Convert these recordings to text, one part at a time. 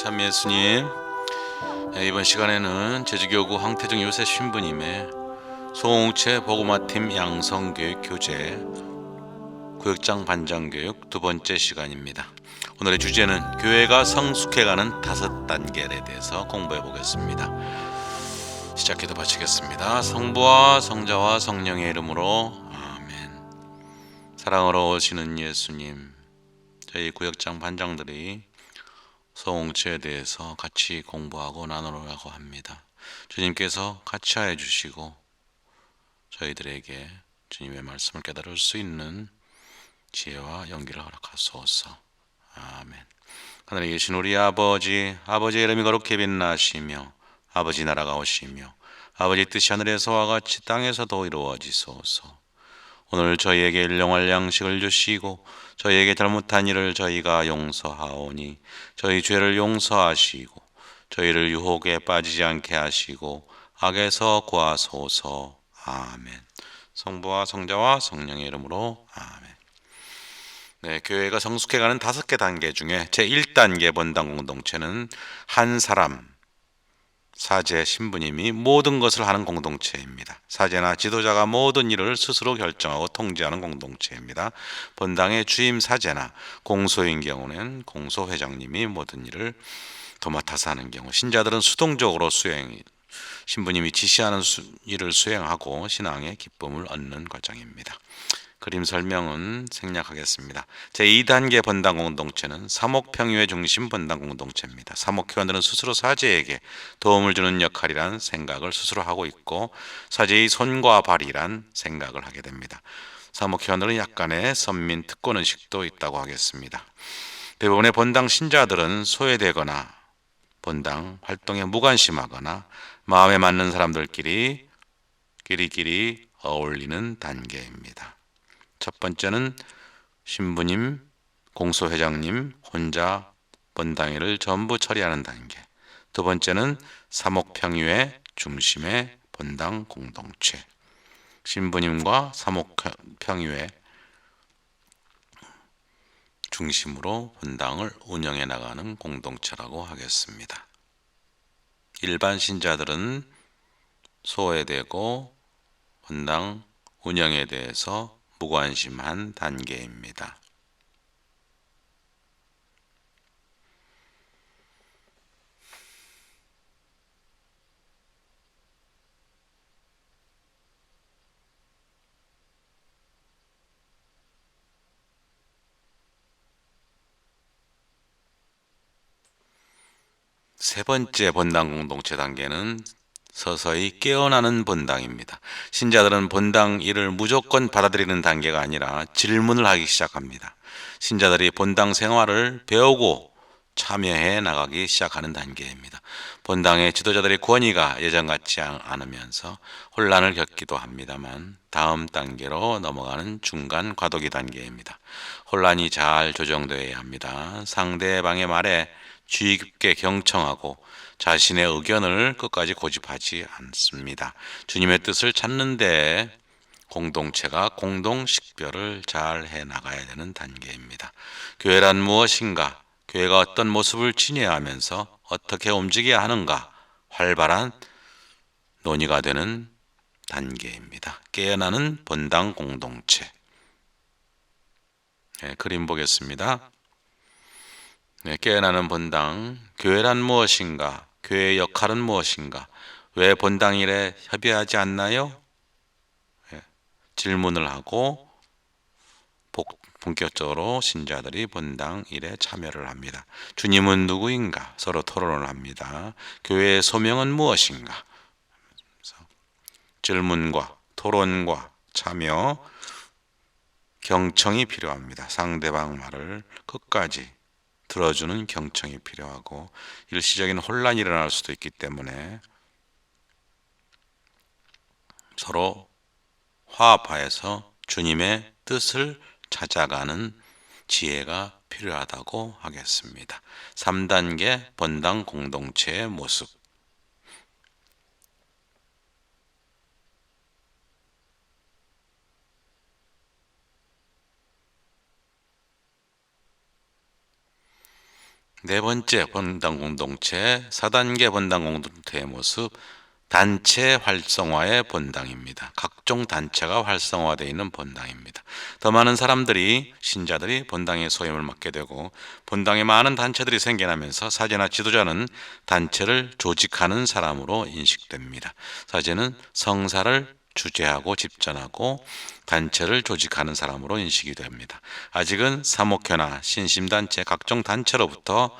참 예수님, 이번 시간에는 제주교구 황태중 요셉 신부님의 소홍채 복음화팀 양성교육 교재 구역장 반장교육 두 번째 시간입니다. 오늘의 주제는 교회가 성숙해가는 5단계에 대해서 공부해 보겠습니다. 시작해도 바치겠습니다. 성부와 성자와 성령의 이름으로 아멘. 사랑으로 오시는 예수님, 저희 구역장 반장들이 소홍채에 대해서 같이 공부하고 나누려고 합니다. 주님께서 같이 하여 주시고 저희들에게 주님의 말씀을 깨달을 수 있는 지혜와 용기를 허락하소서. 아멘. 하늘에 계신 우리 아버지, 아버지의 이름이 거룩히 빛나시며 아버지 나라가 오시며 아버지 뜻이 하늘에서와 같이 땅에서도 이루어지소서. 오늘 저희에게 일용할 양식을 주시고 저희에게 잘못한 일을 저희가 용서하오니 저희 죄를 용서하시고 저희를 유혹에 빠지지 않게 하시고 악에서 구하소서. 아멘. 성부와 성자와 성령의 이름으로 아멘. 네, 교회가 성숙해가는 5개 단계 중에 제1단계 본당 공동체는 한 사람, 사제 신부님이 모든 것을 하는 공동체입니다. 사제나 지도자가 모든 일을 스스로 결정하고 통제하는 공동체입니다. 본당의 주임 사제나 공소인 경우는 공소회장님이 모든 일을 도맡아서 하는 경우, 신자들은 수동적으로 신부님이 지시하는 일을 수행하고 신앙의 기쁨을 얻는 과정입니다. 그림 설명은 생략하겠습니다. 제2단계 본당 공동체는 사목평유의 중심 본당 공동체입니다. 사목회원들은 스스로 사제에게 도움을 주는 역할이란 생각을 스스로 하고 있고 사제의 손과 발이란 생각을 하게 됩니다. 사목회원들은 약간의 선민 특권의식도 있다고 하겠습니다. 대부분의 본당 신자들은 소외되거나 본당 활동에 무관심하거나 마음에 맞는 사람들끼리 끼리끼리 어울리는 단계입니다. 첫 번째는 신부님, 공소회장님 혼자 본당일을 전부 처리하는 단계. 두 번째는 사목평유의 중심의 본당 공동체. 신부님과 사목평유의 중심으로 본당을 운영해 나가는 공동체라고 하겠습니다. 일반 신자들은 소외되고 본당 운영에 대해서 무관심한 단계입니다. 세 번째 본당 공동체 단계는 서서히 깨어나는 본당입니다. 신자들은 본당 일을 무조건 받아들이는 단계가 아니라 질문을 하기 시작합니다. 신자들이 본당 생활을 배우고 참여해 나가기 시작하는 단계입니다. 본당의 지도자들의 권위가 예전 같지 않으면서 혼란을 겪기도 합니다만 다음 단계로 넘어가는 중간 과도기 단계입니다. 혼란이 잘 조정되어야 합니다. 상대방의 말에 주의 깊게 경청하고 자신의 의견을 끝까지 고집하지 않습니다. 주님의 뜻을 찾는 데 공동체가 공동식별을 잘 해나가야 되는 단계입니다. 교회란 무엇인가? 교회가 어떤 모습을 지녀야 하면서 어떻게 움직여야 하는가? 활발한 논의가 되는 단계입니다. 깨어나는 본당 공동체. 네, 그림 보겠습니다. 네, 깨어나는 본당. 교회란 무엇인가? 교회의 역할은 무엇인가? 왜 본당 일에 협의하지 않나요? 네, 질문을 하고 본격적으로 신자들이 본당 일에 참여를 합니다. 주님은 누구인가? 서로 토론을 합니다. 교회의 소명은 무엇인가? 질문과 토론과 참여, 경청이 필요합니다. 상대방 말을 끝까지 들어주는 경청이 필요하고 일시적인 혼란이 일어날 수도 있기 때문에 서로 화합하여서 주님의 뜻을 찾아가는 지혜가 필요하다고 하겠습니다. 3단계 본당 공동체의 모습. 네 번째 본당 공동체 4단계 본당 공동체의 모습, 단체 활성화의 본당입니다. 각종 단체가 활성화되어 있는 본당입니다. 더 많은 사람들이 신자들이 본당의 소임을 맡게 되고 본당에 많은 단체들이 생겨나면서 사제나 지도자는 단체를 조직하는 사람으로 인식됩니다. 사제는 성사를 주재하고 집전하고 단체를 조직하는 사람으로 인식이 됩니다. 아직은 사목회나 신심단체 각종 단체로부터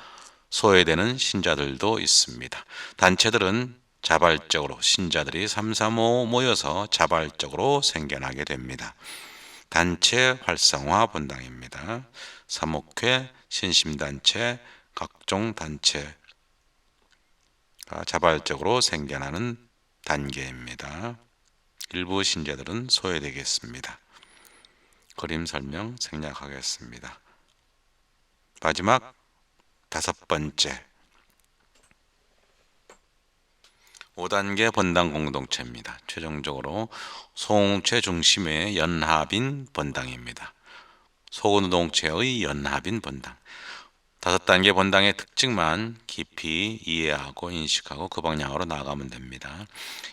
소외되는 신자들도 있습니다. 단체들은 자발적으로 신자들이 삼삼오오 모여서 자발적으로 생겨나게 됩니다. 단체 활성화 본당입니다. 사목회, 신심단체, 각종 단체가 자발적으로 생겨나는 단계입니다. 일부 신자들은 소외되겠습니다. 그림 설명 생략하겠습니다. 마지막 5번째 5단계 본당 공동체입니다. 최종적으로 소공체 중심의 연합인 본당입니다. 소공동체의 연합인 본당. 5단계 본당의 특징만 깊이 이해하고 인식하고 그 방향으로 나아가면 됩니다.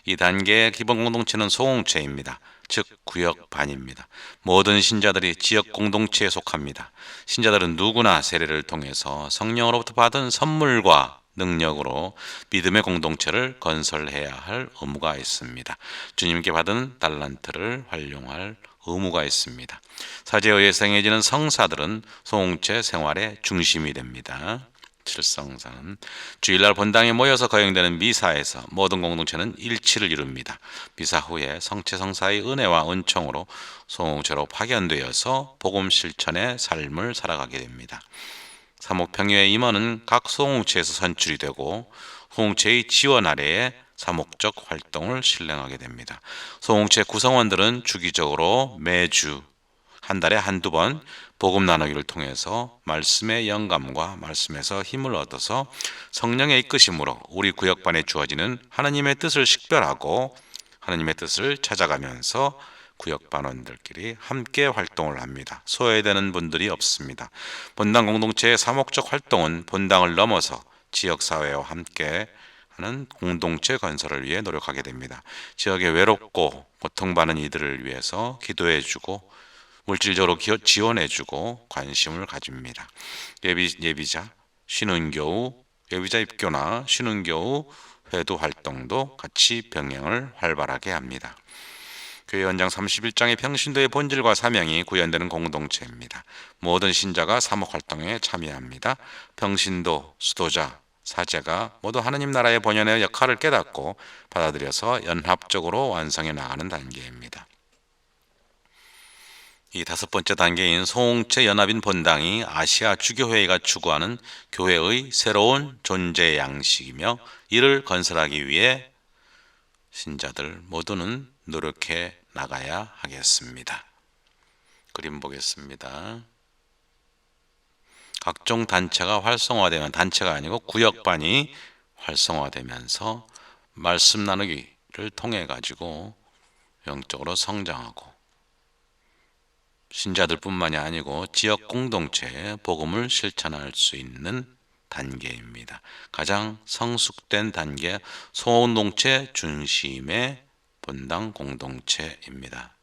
이 단계의 기본 공동체는 소공체입니다. 즉 구역반입니다. 모든 신자들이 지역 공동체에 속합니다. 신자들은 누구나 세례를 통해서 성령으로부터 받은 선물과 능력으로 믿음의 공동체를 건설해야 할 의무가 있습니다. 주님께 받은 달란트를 활용할 의무가 있습니다. 사제에 의해 생해지는 성사들은 소공체 생활의 중심이 됩니다. 칠성사는 주일날 본당에 모여서 거행되는 미사에서 모든 공동체는 일치를 이룹니다. 미사 후에 성체 성사의 은혜와 은총으로 소공체로 파견되어서 복음 실천의 삶을 살아가게 됩니다. 사목평유의 임원은 각 소공체에서 선출이 되고 소공체의 지원 아래에 사목적 활동을 실행하게 됩니다. 소공체 구성원들은 주기적으로 매주 한 달에 한두 번 복음 나누기를 통해서 말씀의 영감과 말씀에서 힘을 얻어서 성령의 이끄심으로 우리 구역반에 주어지는 하나님의 뜻을 식별하고 하나님의 뜻을 찾아가면서 구역반원들끼리 함께 활동을 합니다. 소외되는 분들이 없습니다. 본당 공동체의 사목적 활동은 본당을 넘어서 지역사회와 함께 하는 공동체 건설을 위해 노력하게 됩니다. 지역에 외롭고 고통받는 이들을 위해서 기도해주고 물질적으로 지원해주고 관심을 가집니다. 예비자, 신혼교우, 예비자 입교나 신혼교우 회도 활동도 같이 병행을 활발하게 합니다. 교회 연장 31장의 평신도의 본질과 사명이 구현되는 공동체입니다. 모든 신자가 사목활동에 참여합니다. 평신도, 수도자, 사제가 모두 하느님 나라의 본연의 역할을 깨닫고 받아들여서 연합적으로 완성해 나가는 단계입니다. 이 5번째 단계인 소공체 연합인 본당이 아시아 주교회의가 추구하는 교회의 새로운 존재 양식이며 이를 건설하기 위해 신자들 모두는 노력해 나가야 하겠습니다. 그림 보겠습니다. 각종 단체가 활성화되면 단체가 아니고 구역반이 활성화되면서 말씀 나누기를 통해 가지고 영적으로 성장하고 신자들뿐만이 아니고 지역 공동체에 복음을 실천할 수 있는 단계입니다. 가장 성숙된 단계 소공동체 중심의 본당 공동체입니다.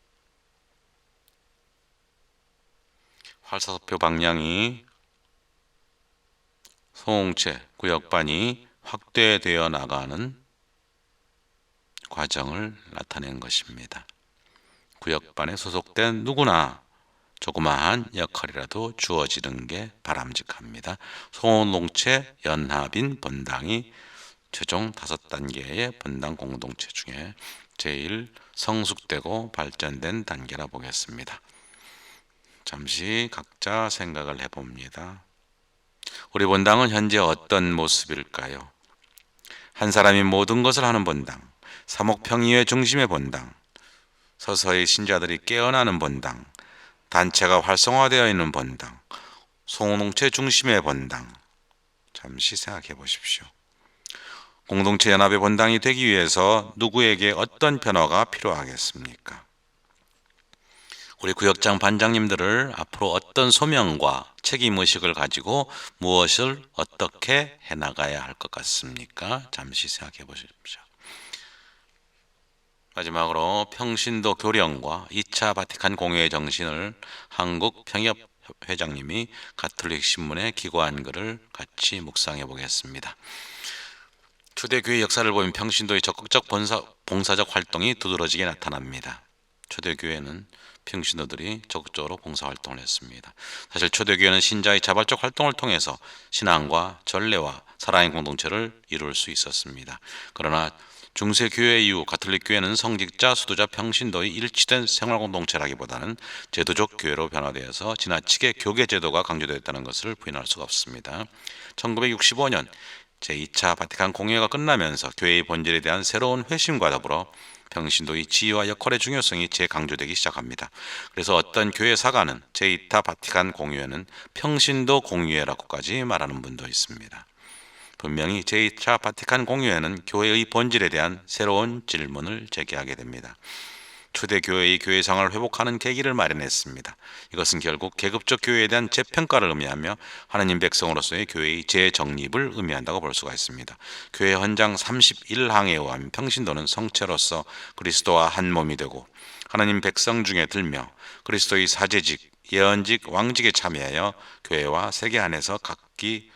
활사소표 방향이 소공체 구역반이 확대되어 나가는 과정을 나타낸 것입니다. 구역반에 소속된 누구나 조그마한 역할이라도 주어지는 게 바람직합니다. 소공동체 연합인 본당이 최종 5단계의 본당 공동체 중에 제일 성숙되고 발전된 단계라 보겠습니다. 잠시 각자 생각을 해봅니다. 우리 본당은 현재 어떤 모습일까요? 한 사람이 모든 것을 하는 본당, 사목평이의 중심의 본당, 서서히 신자들이 깨어나는 본당, 단체가 활성화되어 있는 본당, 소공동체 중심의 본당. 잠시 생각해 보십시오. 공동체 연합의 본당이 되기 위해서 누구에게 어떤 변화가 필요하겠습니까? 우리 구역장 반장님들을 앞으로 어떤 소명과 책임의식을 가지고 무엇을 어떻게 해나가야 할 것 같습니까? 잠시 생각해 보십시오. 마지막으로 평신도 교령과 2차 바티칸 공회의 정신을 한국평협회장님이 가톨릭 신문에 기고한 글을 같이 묵상해 보겠습니다. 초대교회 역사를 보면 평신도의 적극적 봉사적 활동이 두드러지게 나타납니다. 초대교회는 평신도들이 적극적으로 봉사활동을 했습니다. 사실 초대교회는 신자의 자발적 활동을 통해서 신앙과 전례와 살아있는 공동체를 이룰 수 있었습니다. 그러나 중세교회 이후 가톨릭 교회는 성직자, 수도자, 평신도의 일치된 생활공동체라기보다는 제도적 교회로 변화되어서 지나치게 교계제도가 강조되었다는 것을 부인할 수가 없습니다. 1965년 제2차 바티칸 공회가 끝나면서 교회의 본질에 대한 새로운 회심과 더불어 평신도의 지위와 역할의 중요성이 재강조되기 시작합니다. 그래서 어떤 교회 사가는 제2차 바티칸 공회는 평신도 공회라고까지 말하는 분도 있습니다. 분명히 제2차 바티칸 공회는 교회의 본질에 대한 새로운 질문을 제기하게 됩니다. 초대교회의 교회상을 회복하는 계기를 마련했습니다. 이것은 결국 계급적 교회에 대한 재평가를 의미하며 하나님 백성으로서의 교회의 재정립을 의미한다고 볼 수가 있습니다. 교회 헌장 31항에 의하면 평신도는 성체로서 그리스도와 한 몸이 되고 하나님 백성 중에 들며 그리스도의 사제직, 예언직, 왕직에 참여하여 교회와 세계 안에서 각기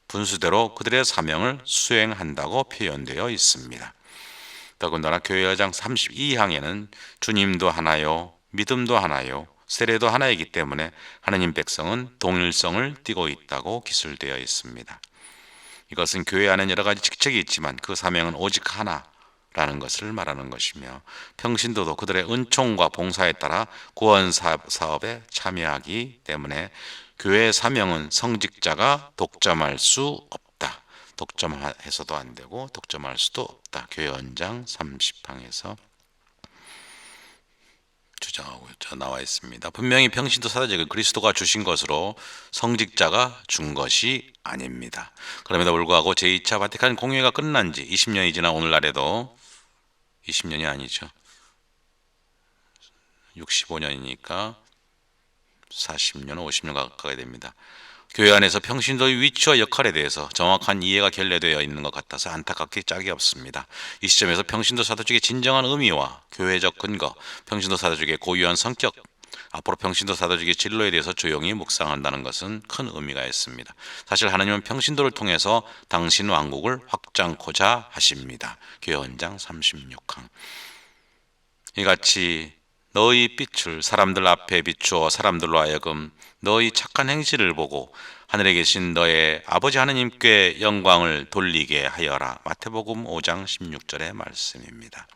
분수대로 그들의 사명을 수행한다고 표현되어 있습니다. 더군다나 교회 헌장 32항에는 주님도 하나요, 믿음도 하나요, 세례도 하나이기 때문에 하나님 백성은 동일성을 띠고 있다고 기술되어 있습니다. 이것은 교회 안에 여러 가지 직책이 있지만 그 사명은 오직 하나라는 것을 말하는 것이며 평신도도 그들의 은총과 봉사에 따라 구원 사업에 참여하기 때문에 교회의 사명은 성직자가 독점할 수 없다. 독점해서도 안 되고 독점할 수도 없다. 교회 헌장 30항에서 주장하고 나와 있습니다. 분명히 평신도 사도직은 그리스도가 주신 것으로 성직자가 준 것이 아닙니다. 그럼에도 불구하고 제2차 바티칸 공회가 끝난 지 20년이 지난 오늘날에도 20년이 아니죠. 65년이니까 40년, 50년 가까이 됩니다. 교회 안에서 평신도의 위치와 역할에 대해서 정확한 이해가 결례되어 있는 것 같아서 안타깝게 짝이 없습니다. 이 시점에서 평신도 사도직의 진정한 의미와 교회적 근거, 평신도 사도직의 고유한 성격, 앞으로 평신도 사도직의 진로에 대해서 조용히 묵상한다는 것은 큰 의미가 있습니다. 사실 하나님은 평신도를 통해서 당신 왕국을 확장코자 하십니다. 교회 헌장 36항. 이같이 너희 빛을 사람들 앞에 비추어 사람들로 하여금 너희 착한 행실을 보고 하늘에 계신 너의 아버지 하느님께 영광을 돌리게 하여라. 마태복음 5장 16절의 말씀입니다.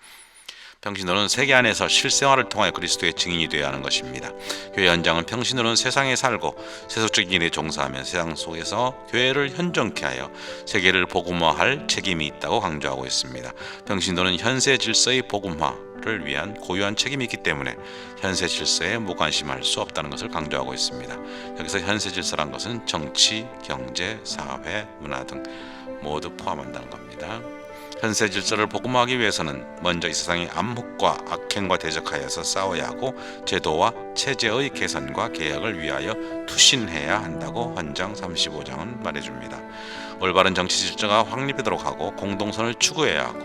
평신도는 세계 안에서 실생활을 통하여 그리스도의 증인이 되어야 하는 것입니다. 교회 현장은 평신도는 세상에 살고 세속적인 일에 종사하며 세상 속에서 교회를 현존케 하여 세계를 복음화할 책임이 있다고 강조하고 있습니다. 평신도는 현세 질서의 복음화를 위한 고유한 책임이 있기 때문에 현세 질서에 무관심할 수 없다는 것을 강조하고 있습니다. 여기서 현세 질서란 것은 정치, 경제, 사회, 문화 등 모두 포함한다는 겁니다. 현세 질서를 복음화하기 위해서는 먼저 이 세상의 암흑과 악행과 대적하여서 싸워야 하고 제도와 체제의 개선과 개혁을 위하여 투신해야 한다고 헌장 35장은 말해줍니다. 올바른 정치 질서가 확립되도록 하고 공동선을 추구해야 하고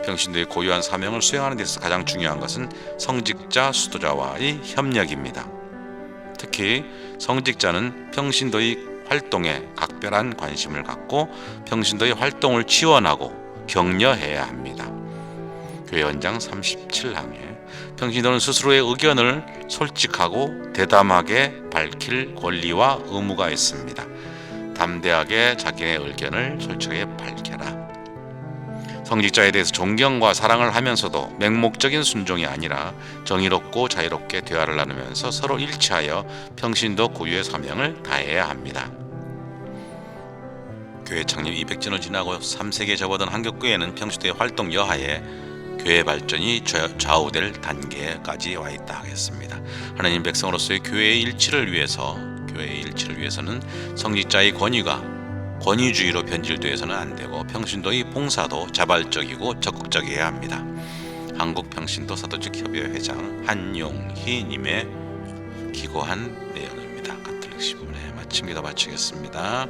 평신도의 고유한 사명을 수행하는 데 있어서 가장 중요한 것은 성직자, 수도자와의 협력입니다. 특히 성직자는 평신도의 활동에 각별한 관심을 갖고 평신도의 활동을 지원하고 격려해야 합니다. 교회 헌장 37항에 평신도는 스스로의 의견을 솔직하고 대담하게 밝힐 권리와 의무가 있습니다. 담대하게 자기의 의견을 솔직하게 밝혀라. 성직자에 대해서 존경과 사랑을 하면서도 맹목적인 순종이 아니라 정의롭고 자유롭게 대화를 나누면서 서로 일치하여 평신도 고유의 사명을 다해야 합니다. 교회 창립 200년을 지나고 3세기에 접어든 한국교회는 평신도의 활동 여하에 교회 발전이 좌우될 단계까지 와 있다 하겠습니다. 하나님 백성으로서의 교회의 일치를 위해서는 성직자의 권위주의로 변질되어서는 안 되고 평신도의 봉사도 자발적이고 적극적이어야 합니다. 한국평신도 사도직 협의회 회장 한용희 님의 기고한 내용입니다. 가톨릭 신문에 마침 기도 마치겠습니다.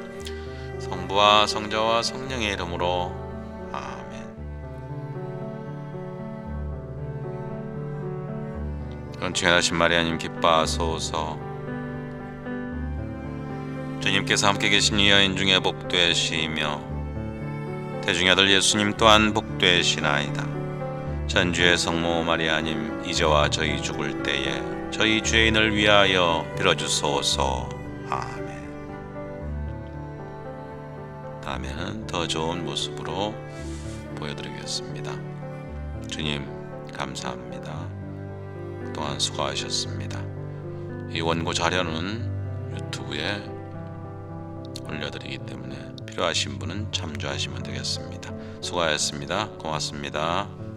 성부와 성자와 성령의 이름으로 아멘. 은총하신 마리아님 기뻐하소서. 주님께서 함께 계신 이 여인 중에 복되시며 태중의 아들 예수님 또한 복되시나이다. 전주의 성모 마리아님, 이제와 저희 죽을 때에 저희 죄인을 위하여 빌어주소서. 아멘. 다음에는 더 좋은 모습으로 보여드리겠습니다. 주님 감사합니다. 그동안 수고하셨습니다. 이 원고 자료는 유튜브에 올려드리기 때문에 필요하신 분은 참조하시면 되겠습니다. 수고하셨습니다. 고맙습니다.